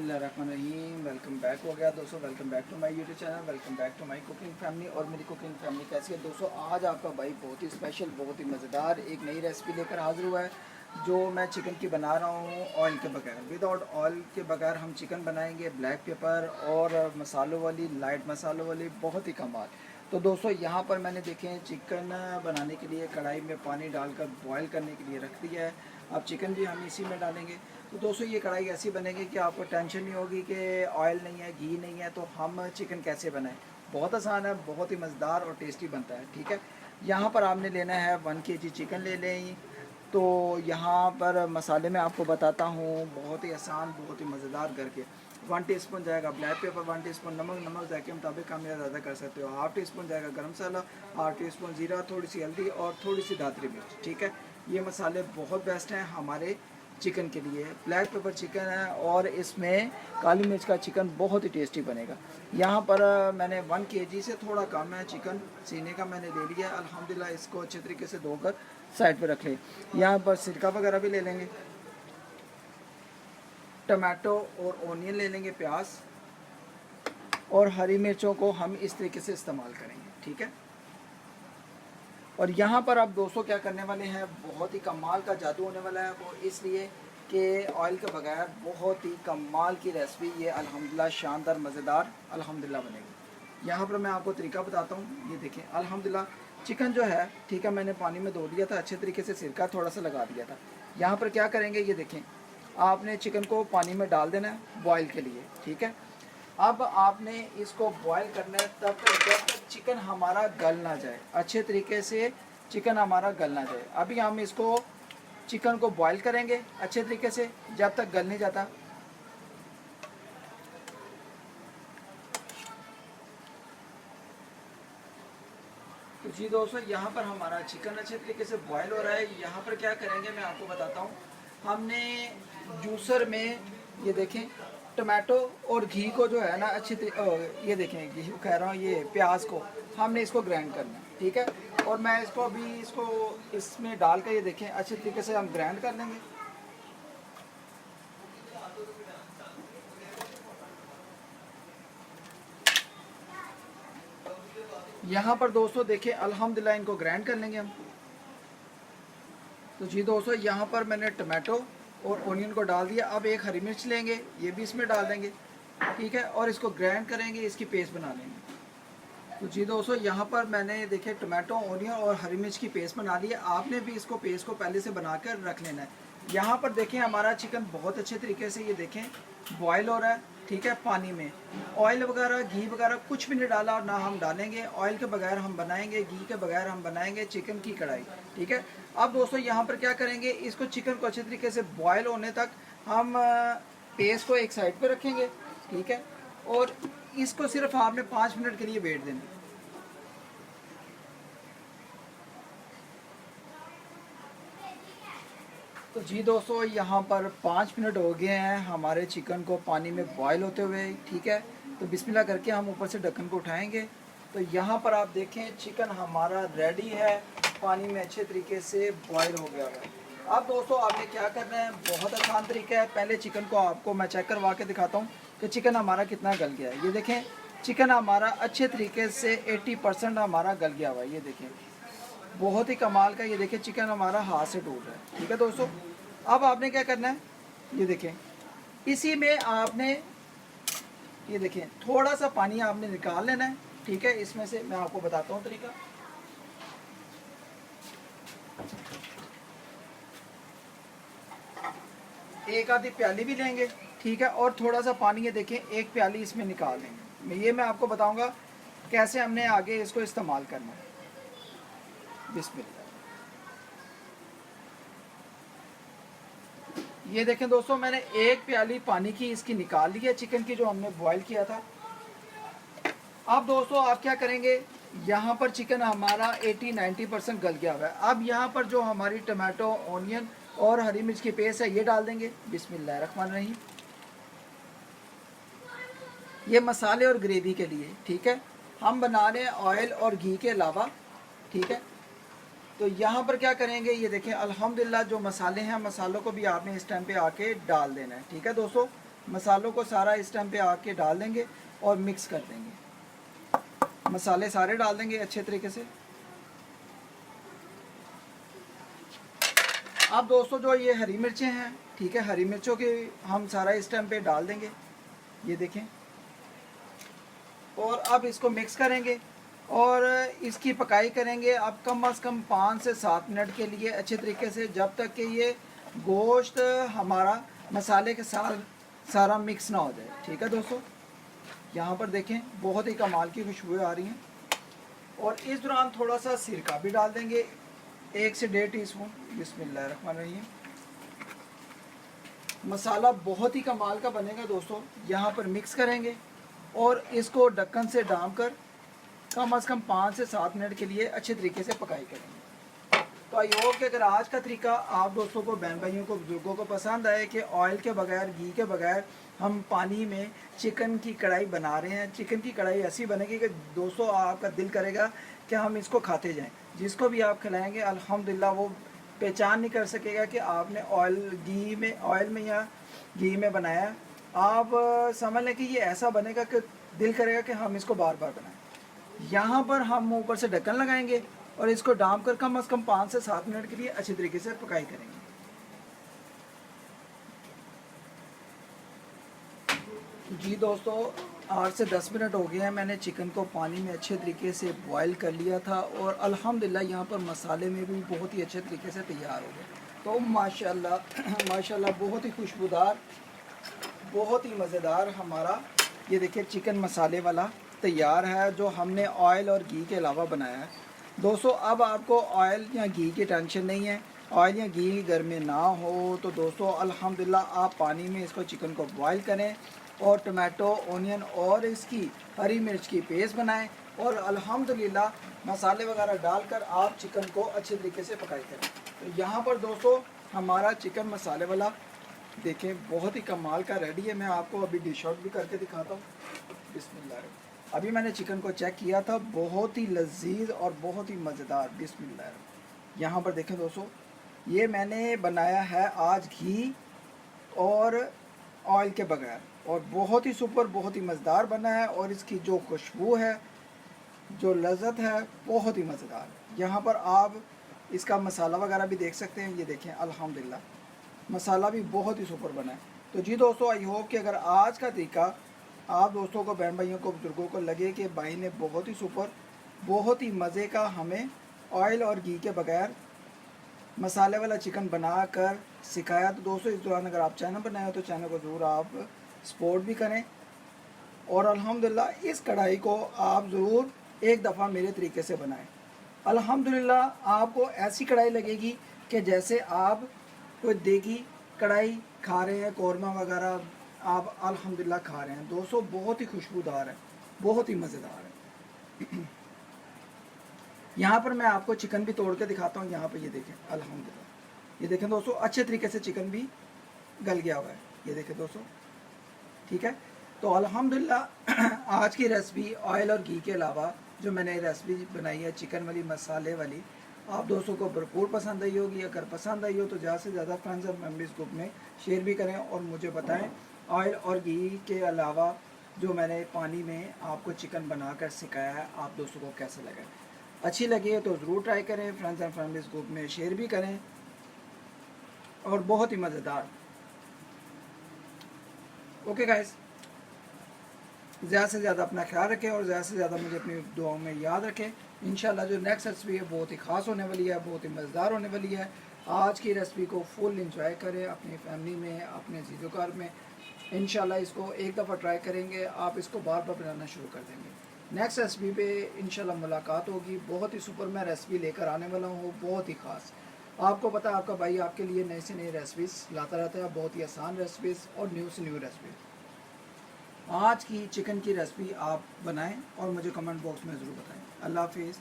बिस्मिल्लाहिर्रहमानिर्रहीम। Welcome back हो गया दोस्तों, welcome back to my YouTube channel, welcome back to my cooking family. और मेरी कुकिंग फैमिली कैसी है दोस्तों? आज आपका भाई बहुत ही स्पेशल, बहुत ही मज़ेदार एक नई रेसिपी लेकर हाजिर हुआ है, जो मैं चिकन की बना रहा हूँ ऑयल के बगैर। विदाउट ऑयल के बगैर हम चिकन बनाएंगे, ब्लैक पेपर और मसालों वाली, लाइट मसालों वाली, बहुत ही कमाल। तो दोस्तों यहाँ पर मैंने देखें चिकन बनाने के लिए कढ़ाई में पानी डालकर बॉयल करने के लिए रख दिया है। अब चिकन भी हम इसी में डालेंगे। तो दोस्तों ये कढ़ाई ऐसी बनेगी कि आपको टेंशन नहीं होगी कि ऑयल नहीं है, घी नहीं है, तो हम चिकन कैसे बनाएं। बहुत आसान है, बहुत ही मज़ेदार और टेस्टी बनता है। ठीक है, यहाँ पर आपने लेना है 1 kg चिकन ले लें। तो यहाँ पर मसाले मैं आपको बताता हूँ, बहुत ही आसान, बहुत ही मज़ेदार करके। 1 टीस्पून जाएगा ब्लैक पेपर, 1 टीस्पून नमक, नमक जायके मुताबिक कम या ज़्यादा कर सकते हो। हाफ़ टीस्पून जाएगा गरम मसाला, हाफ़ टीस्पून ज़ीरा, थोड़ी सी हल्दी और थोड़ी सी दातरी मिर्च। ठीक है, ये मसाले बहुत बेस्ट हैं हमारे चिकन के लिए। ब्लैक पेपर चिकन है और इसमें काली मिर्च का चिकन बहुत ही टेस्टी बनेगा। यहाँ पर मैंने 1 kg से थोड़ा कम है चिकन सीने का मैंने ले लिया। अल्हम्दुलिल्लाह इसको अच्छे तरीके से धोकर साइड पे रख लें। यहाँ पर सिरका वगैरह भी ले लेंगे, टमाटो और ओनियन ले लेंगे, प्याज और हरी मिर्चों को हम इस तरीके से इस्तेमाल करेंगे। ठीक है, और यहाँ पर आप दोस्तों क्या करने वाले हैं, बहुत ही कमाल का जादू होने वाला है। वो इसलिए कि ऑयल के बगैर बहुत ही कमाल की रेसिपी ये अल्हम्दुलिल्लाह शानदार मज़ेदार अल्हम्दुलिल्लाह बनेगी। यहाँ पर मैं आपको तरीका बताता हूँ। ये देखें अल्हम्दुलिल्लाह चिकन जो है, ठीक है, मैंने पानी में धो दिया था अच्छे तरीके से, सिरका थोड़ा सा लगा दिया था। यहाँ पर क्या करेंगे, ये देखें आपने चिकन को पानी में डाल देना है बॉयल के लिए। ठीक है, अब आपने इसको बॉयल करना है तब तक जब तक चिकन हमारा गल ना जाए, अच्छे तरीके से चिकन हमारा गल ना जाए। अभी हम इसको चिकन को बॉयल करेंगे अच्छे तरीके से जब तक गल नहीं जाता। तो जी दोस्तों यहाँ पर हमारा चिकन अच्छे तरीके से बॉयल हो रहा है। यहाँ पर क्या करेंगे मैं आपको बताता हूँ। हमने जूसर में ये देखें टमाटो और घी को जो है ना ये देखें घी कह रहा हूँ, ये प्याज को हमने इसको ग्राइंड करना है। ठीक है, और मैं इसको अभी इसमें डाल कर ये देखें अच्छे तरीके से हम ग्राइंड कर लेंगे। यहाँ पर दोस्तों देखिए अल्हम्दुलिल्लाह इनको ग्राइंड कर लेंगे हम। तो जी दोस्तों यहाँ पर मैंने टमाटो और ओनियन को डाल दिया। अब एक हरी मिर्च लेंगे, ये भी इसमें डाल देंगे। ठीक है, और इसको ग्राइंड करेंगे, इसकी पेस्ट बना लेंगे। तो जी दोस्तों यहाँ पर मैंने देखिए टमाटो, ओनियन और हरी मिर्च की पेस्ट बना ली है। आपने भी इसको पेस्ट को पहले से बना कर रख लेना है। यहाँ पर देखें हमारा चिकन बहुत अच्छे तरीके से ये देखें बॉयल हो रहा है। ठीक है, पानी में ऑयल वगैरह घी वगैरह कुछ भी नहीं डाला और ना हम डालेंगे। ऑयल के बगैर हम बनाएंगे, घी के बगैर हम बनाएंगे चिकन की कढ़ाई। ठीक है, अब दोस्तों यहाँ पर क्या करेंगे, इसको चिकन को अच्छे तरीके से बॉयल होने तक हम पेस्ट को एक साइड पे रखेंगे। ठीक है, और इसको सिर्फ आपने 5 मिनट के लिए वेट देना। तो जी दोस्तों यहाँ पर 5 मिनट हो गए हैं हमारे चिकन को पानी में बॉयल होते हुए। ठीक है, तो बिस्मिल्लाह करके हम ऊपर से ढक्कन को उठाएंगे। तो यहाँ पर आप देखें चिकन हमारा रेडी है, पानी में अच्छे तरीके से बॉयल हो गया है। अब दोस्तों आपने क्या करना है, बहुत आसान तरीका है। पहले चिकन को आपको मैं चेक करवा के दिखाता हूँ कि चिकन हमारा कितना गल गया है। ये देखें चिकन हमारा अच्छे तरीके से 80% हमारा गल गया हुआ है। ये देखें बहुत ही कमाल का, ये देखें चिकन हमारा हाथ से टूट रहा है। ठीक है दोस्तों, अब आपने क्या करना है, ये देखें इसी में आपने ये देखें थोड़ा सा पानी आपने निकाल लेना है। ठीक है, इसमें से मैं आपको बताता हूँ तरीका। एक आधी प्याली भी लेंगे। ठीक है, और थोड़ा सा पानी ये देखें एक प्याली इसमें निकाल लेंगे। ये मैं आपको बताऊंगा कैसे हमने आगे इसको इस्तेमाल करना है। बिस्मिल्लाह। ये देखें दोस्तों मैंने एक प्याली पानी की इसकी निकाल ली है चिकन की, जो हमने बॉईल किया था। अब दोस्तों आप क्या करेंगे, यहाँ पर चिकन हमारा 80-90% गल गया हुआ है। अब यहाँ पर जो हमारी टमाटो, ओनियन और हरी मिर्च की पेस्ट है ये डाल देंगे। बिस्मिल्लाहिर्रहमानिर्रहीम। ये मसाले और ग्रेवी के लिए। ठीक है, हम बना रहे हैं ऑयल और घी के अलावा। ठीक है, तो यहाँ पर क्या करेंगे, ये देखें अल्हम्दुलिल्लाह जो मसाले हैं, मसालों को भी आपने इस टाइम पे आके डाल देना है। ठीक है दोस्तों, मसालों को सारा इस टाइम पे आके डाल देंगे और मिक्स कर देंगे। मसाले सारे डाल देंगे अच्छे तरीके से। अब दोस्तों जो ये हरी मिर्चें हैं, ठीक है, हरी मिर्चों के हम सारा इस टाइम पे डाल देंगे, ये देखें। और अब इसको मिक्स करेंगे और इसकी पकाई करेंगे अब कम से कम 5 से 7 मिनट के लिए अच्छे तरीके से, जब तक कि ये गोश्त हमारा मसाले के साथ सारा मिक्स ना हो जाए। ठीक है दोस्तों, यहाँ पर देखें बहुत ही कमाल की खुशबू आ रही हैं। और इस दौरान थोड़ा सा सिरका भी डाल देंगे, 1 से 1.5 टीस्पून। बिस्मिल्लाहिर्रहमानिर्रहीम। मसाला बहुत ही कमाल का बनेगा दोस्तों। यहाँ पर मिक्स करेंगे और इसको ढक्कन से ढाँप कर कम से कम 5 से 7 मिनट के लिए अच्छे तरीके से पकाई करेंगे। तो आई होप कि अगर आज का तरीका आप दोस्तों को, बहन भाइयों को, बुजुर्गों को पसंद आए कि ऑयल के बगैर, घी के बगैर हम पानी में चिकन की कढ़ाई बना रहे हैं। चिकन की कढ़ाई ऐसी बनेगी कि दोस्तों आपका दिल करेगा कि हम इसको खाते जाएं। जिसको भी आप खिलाएंगे अल्हम्दुलिल्लाह वो पहचान नहीं कर सकेगा कि आपने ऑयल में या घी में बनाया। आप समझ लें कि ये ऐसा बनेगा कि दिल करेगा कि हम इसको बार बार बनाएं। यहाँ पर हम ऊपर से ढक्कन लगाएंगे और इसको डाम कर कम से कम 5 से 7 मिनट के लिए अच्छी तरीके से पकाई करेंगे। जी दोस्तों, 8 से 10 मिनट हो गए हैं। मैंने चिकन को पानी में अच्छे तरीके से बॉईल कर लिया था और अल्हम्दुलिल्लाह यहाँ पर मसाले में भी बहुत ही अच्छे तरीके से तैयार हो गए। तो माशाल्लाह माशाल्लाह बहुत ही खुशबूदार, बहुत ही मज़ेदार हमारा ये देखिए चिकन मसाले वाला तैयार है, जो हमने ऑयल और घी के अलावा बनाया है। दोस्तों अब आपको ऑयल या घी की टेंशन नहीं है। ऑयल या घी घर में ना हो तो दोस्तों अल्हम्दुलिल्लाह आप पानी में इसको चिकन को बॉईल करें और टमाटो, ओनियन और इसकी हरी मिर्च की पेस्ट बनाएं और अल्हम्दुलिल्लाह मसाले वगैरह डालकर आप चिकन को अच्छे तरीके से पकाई करें। तो यहाँ पर दोस्तों हमारा चिकन मसाले वाला देखें बहुत ही कमाल का रेडी है। मैं आपको अभी डिश आउट भी करके दिखाता हूँ। बिस्मिल्लाह। अभी मैंने चिकन को चेक किया था, बहुत ही लजीज और बहुत ही मज़ेदार। बिस्मिल्लाह। यहाँ पर देखें दोस्तों, ये मैंने बनाया है आज घी और ऑयल के बगैर और बहुत ही सुपर, बहुत ही मज़ेदार बना है। और इसकी जो खुशबू है, जो लज़्ज़त है, बहुत ही मज़ेदार। यहाँ पर आप इसका मसाला वगैरह भी देख सकते हैं। ये देखें अल्हम्दुलिल्लाह मसाला भी बहुत ही सुपर बना है। तो जी दोस्तों आई होप कि अगर आज का तरीका आप दोस्तों को, बहन भाइयों को, बुजुर्गों को लगे कि भाई ने बहुत ही सुपर, बहुत ही मज़े का हमें ऑयल और घी के बगैर मसाले वाला चिकन बनाकर सिखाया, तो दोस्तों इस दौरान अगर आप चैनल बनाए हो तो चैनल को ज़रूर आप सपोर्ट भी करें। और अल्हम्दुलिल्लाह इस कढ़ाई को आप ज़रूर एक दफ़ा मेरे तरीके से बनाएं। अल्हम्दुलिल्लाह आपको ऐसी कढ़ाई लगेगी कि जैसे आप कोई देगी कढ़ाई खा रहे हैं, कौरमा वगैरह आप अल्हम्दुलिल्लाह खा रहे हैं। दोस्तों बहुत ही खुशबूदार है, बहुत ही मज़ेदार है। यहाँ पर मैं आपको चिकन भी तोड़ के दिखाता हूँ। यहाँ पर ये देखें अल्हम्दुलिल्लाह, ये देखें दोस्तों अच्छे तरीके से चिकन भी गल गया हुआ है। ये देखें दोस्तों, ठीक है। तो अल्हम्दुलिल्लाह आज की रेसिपी ऑयल और घी के अलावा जो मैंने रेसिपी बनाई है चिकन वाली, मसाले वाली, आप दोस्तों को भरपूर पसंद आई होगी। अगर पसंद आई हो तो ज़्यादा से ज़्यादा फ्रेंड्स और मेम्बर्स ग्रुप में शेयर भी करें और मुझे बताएं ऑयल और घी के अलावा जो मैंने पानी में आपको चिकन बनाकर सिखाया है आप दोस्तों को कैसा लगा। अच्छी लगी तो ज़रूर ट्राई करें, फ्रेंड्स एंड फैमिलीज़ ग्रुप में शेयर भी करें। और बहुत ही मज़ेदार। ओके गाइस, ज़्यादा से ज़्यादा अपना ख्याल रखें और ज़्यादा से ज़्यादा मुझे अपनी दुआओं में याद रखें। इंशाल्लाह जो नेक्स्ट रेसिपी है बहुत ही ख़ास होने वाली है, बहुत ही मज़ेदार होने वाली है। आज की रेसिपी को फुल इंजॉय करें अपनी फैमिली में, अपने जीजोकार में। इंशाल्लाह इसको एक दफ़ा ट्राई करेंगे, आप इसको बार बार बनाना शुरू कर देंगे। नेक्स्ट रेसिपी पे इंशाल्लाह मुलाकात होगी। बहुत ही सुपर मैं रेसिपी लेकर आने वाला हूँ, बहुत ही ख़ास। आपको पता है आपका भाई आपके लिए नई से नई रेसिपीज़ लाता रहता है, बहुत ही आसान रेसिपीज़ और न्यू से न्यू रेसिपीज़। आज की चिकन की रेसिपी आप बनाएं और मुझे कमेंट बॉक्स में ज़रूर बताएं। अल्लाह हाफिज़।